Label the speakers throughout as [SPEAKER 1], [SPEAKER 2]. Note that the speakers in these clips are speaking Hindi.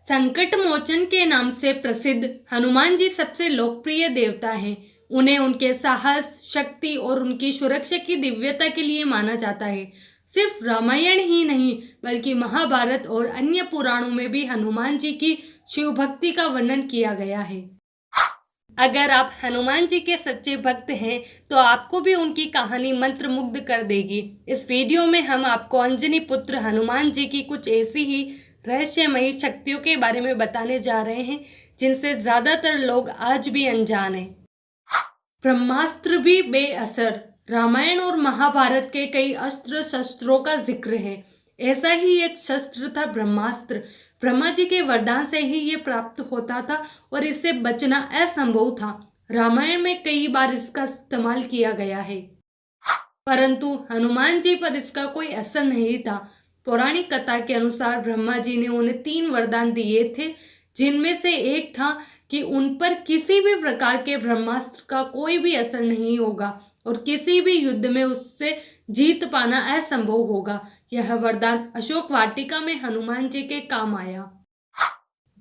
[SPEAKER 1] संकट मोचन के नाम से प्रसिद्ध हनुमान जी सबसे लोकप्रिय देवता हैं। उन्हें उनके साहस, शक्ति और उनकी सुरक्षा की दिव्यता के लिए माना जाता है। सिर्फ रामायण ही नहीं बल्कि महाभारत और अन्य पुराणों में भी हनुमान जी की शिव भक्ति का वर्णन किया गया है। अगर आप हनुमान जी के सच्चे भक्त हैं तो आपको भी उनकी कहानी मंत्रमुग्ध कर देगी। इस वीडियो में हम आपको अंजनी पुत्र हनुमान जी की कुछ ऐसी ही रहस्यमयी शक्तियों के बारे में बताने जा रहे हैं जिनसे ज्यादातर लोग आज भी अनजान हैं। ब्रह्मास्त्र भी बेअसर। रामायण और महाभारत के कई अस्त्र शस्त्रों का जिक्र है। ऐसा ही एक शस्त्र था ब्रह्मास्त्र। ब्रह्मा जी के वरदान से ही ये प्राप्त होता था और इससे बचना असंभव था। रामायण में कई बार इसका इस्तेमाल किया गया है, परंतु हनुमान जी पर इसका कोई असर नहीं था। पौराणिक कथा के अनुसार ब्रह्मा जी ने उन्हें 3 वरदान दिए थे, जिनमें से एक था कि उन पर किसी भी प्रकार के ब्रह्मास्त्र का कोई भी असर नहीं होगा और किसी भी युद्ध में उससे जीत पाना असंभव होगा। यह वरदान अशोक वाटिका में हनुमान जी के काम आया।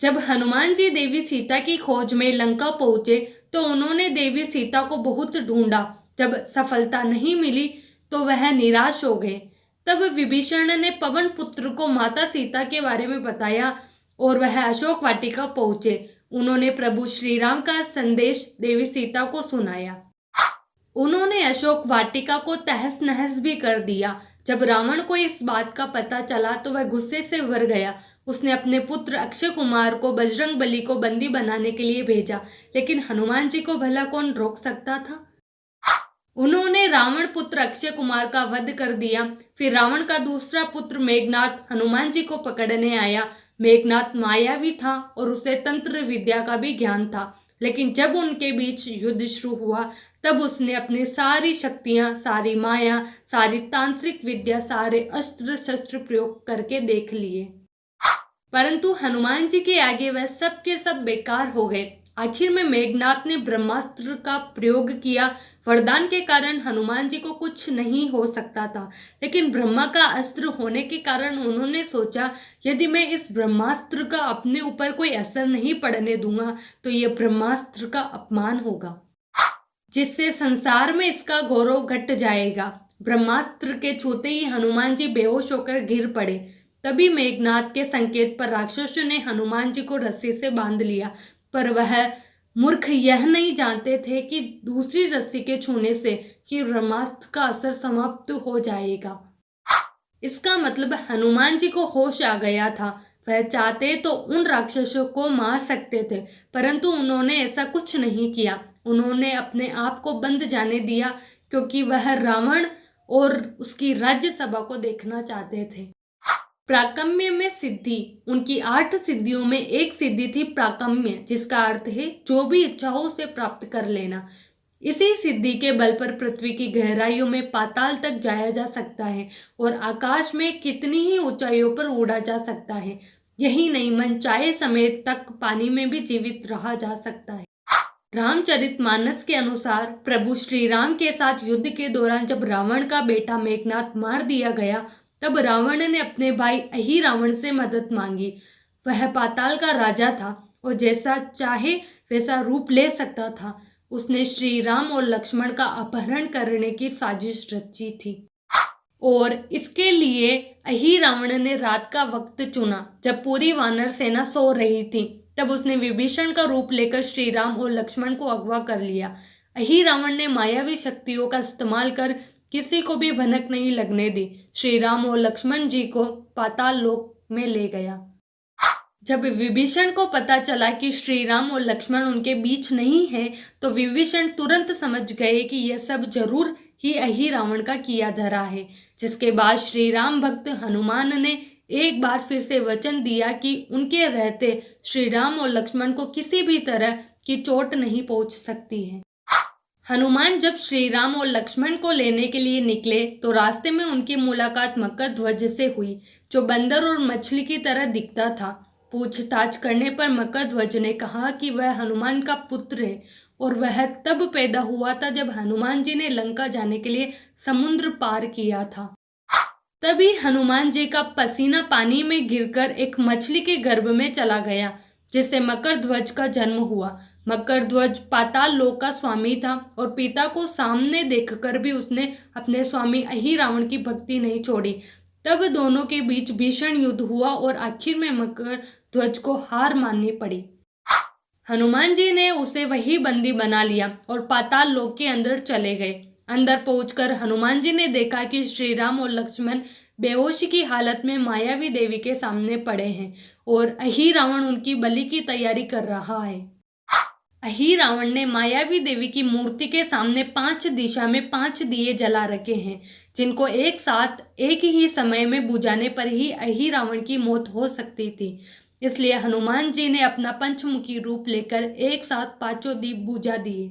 [SPEAKER 1] जब हनुमान जी देवी सीता की खोज में लंका पहुंचे तो उन्होंने देवी सीता को बहुत ढूंढा। जब सफलता नहीं मिली तो वह निराश हो गए। तब विभीषण ने पवन पुत्र को माता सीता के बारे में बताया और वह अशोक वाटिका पहुंचे। उन्होंने प्रभु श्री राम का संदेश देवी सीता को सुनाया। उन्होंने अशोक वाटिका को तहस नहस भी कर दिया। जब रावण को इस बात का पता चला तो वह गुस्से से भर गया। उसने अपने पुत्र अक्षय कुमार को बजरंग बली को बंदी बनाने के लिए भेजा, लेकिन हनुमान जी को भला कौन रोक सकता था। उन्होंने रावण पुत्र अक्षय कुमार का वध कर दिया। फिर रावण का दूसरा पुत्र मेघनाथ हनुमान जी को पकड़ने आया। मेघनाथ मायावी था और उसे तंत्र विद्या का भी ज्ञान था, लेकिन जब उनके बीच युद्ध शुरू हुआ तब उसने अपनी सारी शक्तियां, सारी माया, सारी तांत्रिक विद्या, सारे अस्त्र शस्त्र प्रयोग करके देख लिए, परंतु हनुमान जी के आगे वह सब के सब बेकार हो गए। आखिर में मेघनाथ ने ब्रह्मास्त्र का प्रयोग किया। वरदान के कारण हनुमान जी को कुछ नहीं हो सकता था, लेकिन ब्रह्मा का अस्त्र होने के कारण उन्होंने सोचा यदि मैं इस ब्रह्मास्त्र का अपने ऊपर कोई असर नहीं पड़ने दूंगा तो ये ब्रह्मास्त्र का अपमान होगा, जिससे संसार में इसका गौरव घट जाएगा। ब्रह्मास्त्र के छूते ही हनुमान जी बेहोश होकर गिर पड़े। तभी मेघनाथ के संकेत पर राक्षसों ने हनुमान जी को रस्सी से बांध लिया, पर वह मूर्ख यह नहीं जानते थे कि दूसरी रस्सी के छूने से कि ब्रह्मास्त्र का असर समाप्त हो जाएगा। इसका मतलब हनुमान जी को होश आ गया था। वह चाहते तो उन राक्षसों को मार सकते थे, परंतु उन्होंने ऐसा कुछ नहीं किया। उन्होंने अपने आप को बंद जाने दिया क्योंकि वह रावण और उसकी राज्यसभा को देखना चाहते थे। प्राकम्य में सिद्धि। उनकी 8 सिद्धियों में एक सिद्धि थी प्राकम्य, जिसका अर्थ है जो भी इच्छा हो उसे प्राप्त कर लेना। इसी सिद्धि के बल पर पृथ्वी की गहराइयों में पाताल तक जाया जा सकता है और आकाश में कितनी ही ऊंचाइयों पर उड़ा जा सकता है। यही नहीं, मनचाहे समय तक पानी में भी जीवित रहा जा सकता है। रामचरितमानस के अनुसार प्रभु श्री राम के साथ युद्ध के दौरान जब रावण का बेटा मेघनाथ मार दिया गया तब रावण ने अपने भाई अहिरावण से मदद मांगी। वह पाताल का राजा था और जैसा चाहे वैसा रूप ले सकता था। उसने श्री राम और लक्ष्मण का अपहरण करने की साजिश रची थी और इसके लिए अहिरावण ने रात का वक्त चुना जब पूरी वानर सेना सो रही थी। तब उसने विभीषण का रूप लेकर श्री राम और लक्ष्मण को अगवा कर लिया। अहिरावण ने मायावी शक्तियों का इस्तेमाल कर किसी को भी भनक नहीं लगने दी। श्री राम और लक्ष्मण जी को पाताल लोक में ले गया। जब विभीषण को पता चला कि श्री राम और लक्ष्मण उनके बीच नहीं है तो विभीषण तुरंत समझ गए कि यह सब जरूर ही अहिरावण का किया धरा है। जिसके बाद श्री राम भक्त हनुमान ने एक बार फिर से वचन दिया कि उनके रहते श्री राम और लक्ष्मण को किसी भी तरह की चोट नहीं पहुंच सकती है। हनुमान जब श्री राम और लक्ष्मण को लेने के लिए निकले तो रास्ते में उनकी मुलाकात मकर ध्वज से हुई, जो बंदर और मछली की तरह दिखता था। पूछताछ करने पर मकर ध्वज ने कहा कि वह हनुमान का पुत्र है और वह तब पैदा हुआ था जब हनुमान जी ने लंका जाने के लिए समुद्र पार किया था। तभी हनुमान जी का पसीना पानी में गिरकर एक मछली के गर्भ में चला गया, जिससे मकर ध्वज का जन्म हुआ। मकर ध्वज पाताल लोक का स्वामी था और पिता को सामने देखकर भी उसने अपने स्वामी अहि रावण की भक्ति नहीं छोड़ी। तब दोनों के बीच भीषण युद्ध हुआ और आखिर में मकर ध्वज को हार माननी पड़ी। हनुमान जी ने उसे वही बंदी बना लिया और पाताल लोक के अंदर चले गए। अंदर पहुंचकर हनुमान जी ने देखा कि श्री राम और लक्ष्मण बेहोशी की हालत में मायावी देवी के सामने पड़े हैं और अहि रावण उनकी बलि की तैयारी कर रहा है। अहि रावण ने मायावी देवी की मूर्ति के सामने 5 दिशा में 5 दिए जला रखे हैं, जिनको एक साथ एक ही समय में बुझाने पर ही अहि रावण की मौत हो सकती थी। इसलिए हनुमान जी ने अपना पंचमुखी रूप लेकर एक साथ 5 दीप बुझा दिए,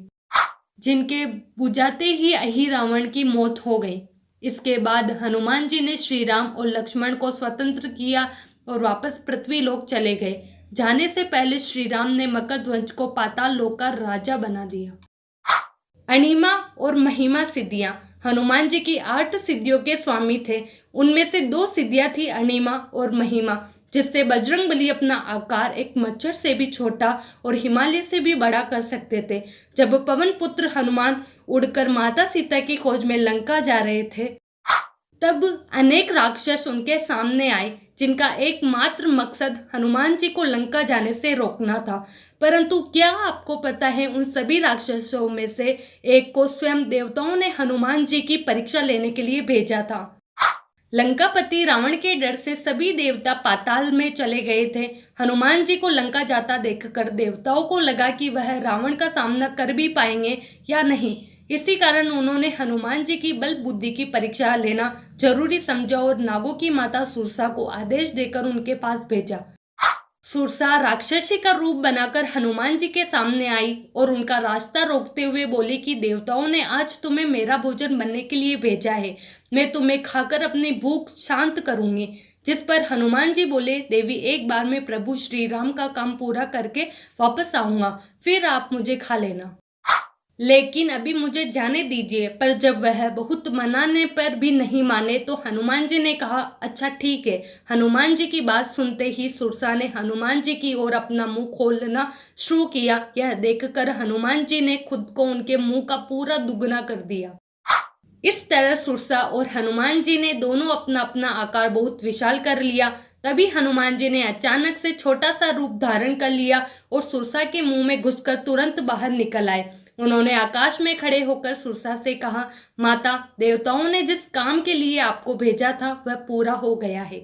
[SPEAKER 1] जिनके बुझाते ही अहि रावण की मौत हो गई। इसके बाद हनुमान जी ने श्री राम और लक्ष्मण को स्वतंत्र किया और वापस पृथ्वी लोक चले गए। जाने से पहले श्री राम ने मकर ध्वज को पाताल लोक का राजा बना दिया। अणिमा और महिमा सिद्धियां। हनुमान जी की 8 सिद्धियों के स्वामी थे। उनमें से 2 सिद्धियां थी अणिमा और महिमा, जिससे बजरंगबली अपना आकार एक मच्छर से भी छोटा और हिमालय से भी बड़ा कर सकते थे। जब पवन पुत्र हनुमान उड़कर माता सीता की खोज में लंका जा रहे थे, तब अनेक राक्षस उनके सामने आए, जिनका एकमात्र मकसद हनुमान जी को लंका जाने से रोकना था। परंतु क्या आपको पता है, उन सभी राक्षसों में से एक को स्वयं देवताओं ने हनुमान जी की परीक्षा लेने के लिए भेजा था। लंकापति रावण के डर से सभी देवता पाताल में चले गए थे। हनुमान जी को लंका जाता देखकर देवताओं को लगा कि वह रावण का सामना कर भी पाएंगे या नहीं। इसी कारण उन्होंने हनुमान जी की बल बुद्धि की परीक्षा लेना जरूरी समझा और नागों की माता सुरसा को आदेश देकर उनके पास भेजा। सुरसा राक्षसी का रूप बनाकर हनुमान जी के सामने आई और उनका रास्ता रोकते हुए बोली कि देवताओं ने आज तुम्हें मेरा भोजन बनने के लिए भेजा है। मैं तुम्हें खाकर अपनी भूख शांत करूंगी। जिस पर हनुमान जी बोले, देवी, एक बार में प्रभु श्री राम का काम पूरा करके वापस आऊंगा, फिर आप मुझे खा लेना, लेकिन अभी मुझे जाने दीजिए। पर जब वह बहुत मनाने पर भी नहीं माने तो हनुमान जी ने कहा, अच्छा ठीक है। हनुमान जी की बात सुनते ही सुरसा ने हनुमान जी की ओर अपना मुंह खोलना शुरू किया। यह देखकर हनुमान जी ने खुद को उनके मुंह का पूरा दुगना कर दिया। इस तरह सुरसा और हनुमान जी ने दोनों अपना अपना आकार बहुत विशाल कर लिया। तभी हनुमान जी ने अचानक से छोटा सा रूप धारण कर लिया और सुरसा के मुंह में घुसकर तुरंत बाहर निकल आए। उन्होंने आकाश में खड़े होकर सुरसा से कहा, माता, देवताओं ने जिस काम के लिए आपको भेजा था वह पूरा हो गया है।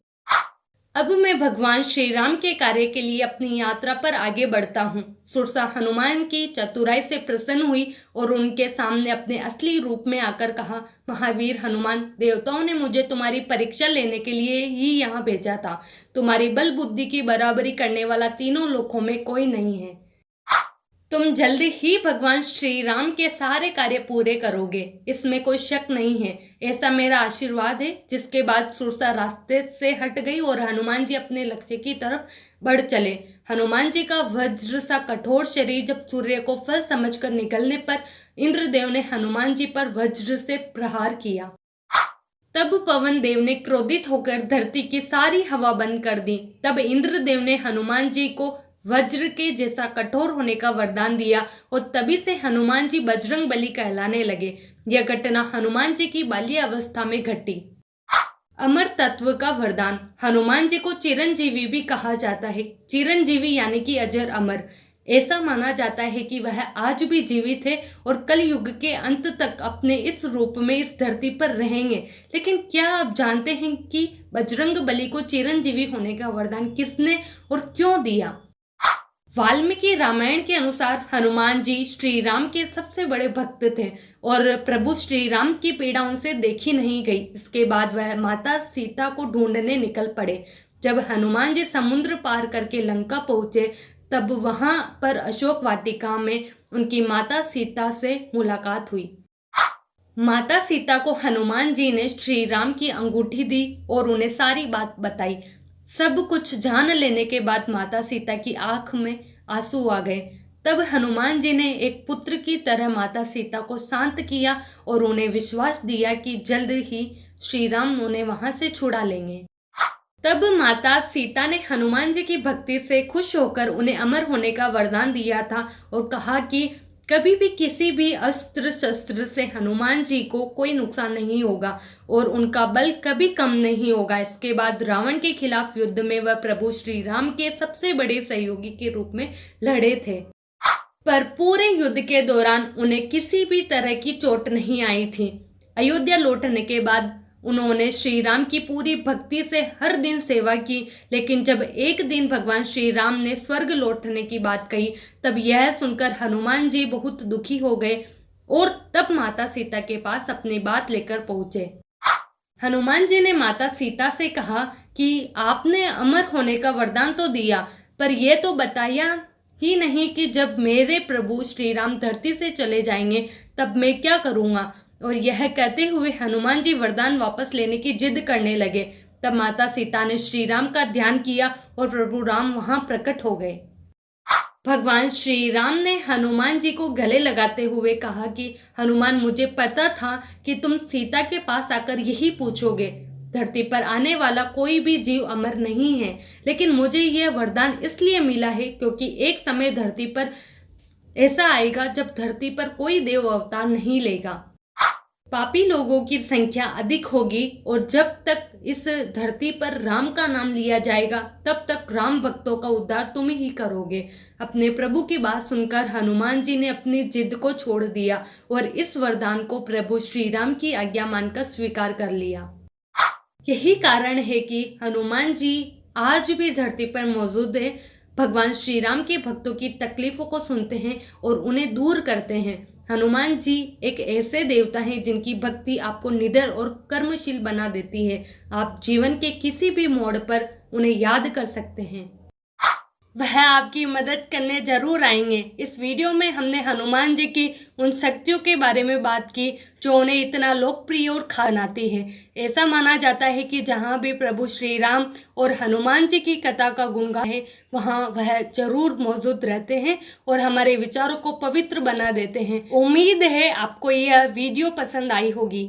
[SPEAKER 1] अब मैं भगवान श्री राम के कार्य के लिए अपनी यात्रा पर आगे बढ़ता हूँ। सुरसा हनुमान की चतुराई से प्रसन्न हुई और उनके सामने अपने असली रूप में आकर कहा, महावीर हनुमान, देवताओं ने मुझे तुम्हारी परीक्षा लेने के लिए ही यहाँ भेजा था। तुम्हारी बल बुद्धि की बराबरी करने वाला तीनों लोकों में कोई नहीं है। तुम जल्दी ही भगवान श्री राम के सारे कार्य पूरे करोगे, इसमें कोई शक नहीं है। ऐसा मेरा आशीर्वाद है। जिसके बाद सुरसा रास्ते से हट गई और हनुमान जी अपने लक्ष्य की तरफ बढ़ चले। हनुमान जी का वज्र सा कठोर शरीर जब सूर्य को फल समझकर निकलने पर इंद्रदेव ने हनुमान जी पर वज्र से प्रहार किया। तब पवन देव ने क्रोधित होकर धरती की सारी हवा बंद कर दी। तब इंद्रदेव ने हनुमान जी को वज्र के जैसा कठोर होने का वरदान दिया और तभी से हनुमान जी बजरंग बली कहलाने लगे। यह घटना हनुमान जी की बाल्यावस्था में घटी। अमर तत्व का वरदान। हनुमान जी को चिरंजीवी भी कहा जाता है। चिरंजीवी यानी कि अजर अमर। ऐसा माना जाता है कि वह आज भी जीवित है और कलयुग के अंत तक अपने इस रूप में इस धरती पर रहेंगे। लेकिन क्या आप जानते हैं कि बजरंग बली को चिरंजीवी होने का वरदान किसने और क्यों दिया? वाल्मीकि रामायण के अनुसार हनुमान जी श्री राम के सबसे बड़े भक्त थे और प्रभु श्री राम की पीड़ा उनसे देखी नहीं गई। इसके बाद वह माता सीता को ढूंढने निकल पड़े। जब हनुमान जी समुद्र पार करके लंका पहुंचे, तब वहां पर अशोक वाटिका में उनकी माता सीता से मुलाकात हुई। माता सीता को हनुमान जी ने श्री राम की अंगूठी दी और उन्हें सारी बात बताई। सब कुछ जान लेने के बाद माता सीता की आंख में आंसू आ गए। तब हनुमान जी ने एक पुत्र की तरह माता सीता को शांत किया और उन्हें विश्वास दिया कि जल्द ही श्री राम उन्हें वहां से छुड़ा लेंगे। तब माता सीता ने हनुमान जी की भक्ति से खुश होकर उन्हें अमर होने का वरदान दिया था और कहा कि कभी भी किसी भी अस्त्र शस्त्र से हनुमान जी को कोई नुकसान नहीं होगा और उनका बल कभी कम नहीं होगा। इसके बाद रावण के खिलाफ युद्ध में वह प्रभु श्री राम के सबसे बड़े सहयोगी के रूप में लड़े थे। पर पूरे युद्ध के दौरान उन्हें किसी भी तरह की चोट नहीं आई थी। अयोध्या लौटने के बाद उन्होंने श्री राम की पूरी भक्ति से हर दिन सेवा की, लेकिन जब एक दिन भगवान श्री राम ने स्वर्ग लौटने की बात कही तब यह सुनकर हनुमान जी बहुत दुखी हो गए और तब माता सीता के पास अपनी बात लेकर पहुंचे। हनुमान जी ने माता सीता से कहा कि आपने अमर होने का वरदान तो दिया, पर यह तो बताया ही नहीं कि जब मेरे प्रभु श्री राम धरती से चले जाएंगे तब मैं क्या करूँगा। और यह कहते हुए हनुमान जी वरदान वापस लेने की जिद करने लगे। तब माता सीता ने श्री राम का ध्यान किया और प्रभु राम वहां प्रकट हो गए। भगवान श्री राम ने हनुमान जी को गले लगाते हुए कहा कि हनुमान, मुझे पता था कि तुम सीता के पास आकर यही पूछोगे। धरती पर आने वाला कोई भी जीव अमर नहीं है, लेकिन मुझे यह वरदान इसलिए मिला है क्योंकि एक समय धरती पर ऐसा आएगा जब धरती पर कोई देव अवतार नहीं लेगा। पापी लोगों की संख्या अधिक होगी और जब तक इस धरती पर राम का नाम लिया जाएगा तब तक राम भक्तों का उद्धार तुम ही करोगे। अपने प्रभु की बात सुनकर हनुमान जी ने अपनी जिद को छोड़ दिया और इस वरदान को प्रभु श्री राम की आज्ञा मानकर स्वीकार कर लिया। यही कारण है कि हनुमान जी आज भी धरती पर मौजूद है। भगवान श्री राम के भक्तों की तकलीफों को सुनते हैं और उन्हें दूर करते हैं। हनुमान जी एक ऐसे देवता हैं जिनकी भक्ति आपको निडर और कर्मशील बना देती है। आप जीवन के किसी भी मोड़ पर उन्हें याद कर सकते हैं, वह आपकी मदद करने जरूर आएंगे। इस वीडियो में हमने हनुमान जी की उन शक्तियों के बारे में बात की जो उन्हें इतना लोकप्रिय और खास बनाती है। ऐसा माना जाता है कि जहाँ भी प्रभु श्री राम और हनुमान जी की कथा का गुणगान है वहाँ वह जरूर मौजूद रहते हैं और हमारे विचारों को पवित्र बना देते हैं। उम्मीद है आपको यह वीडियो पसंद आई होगी।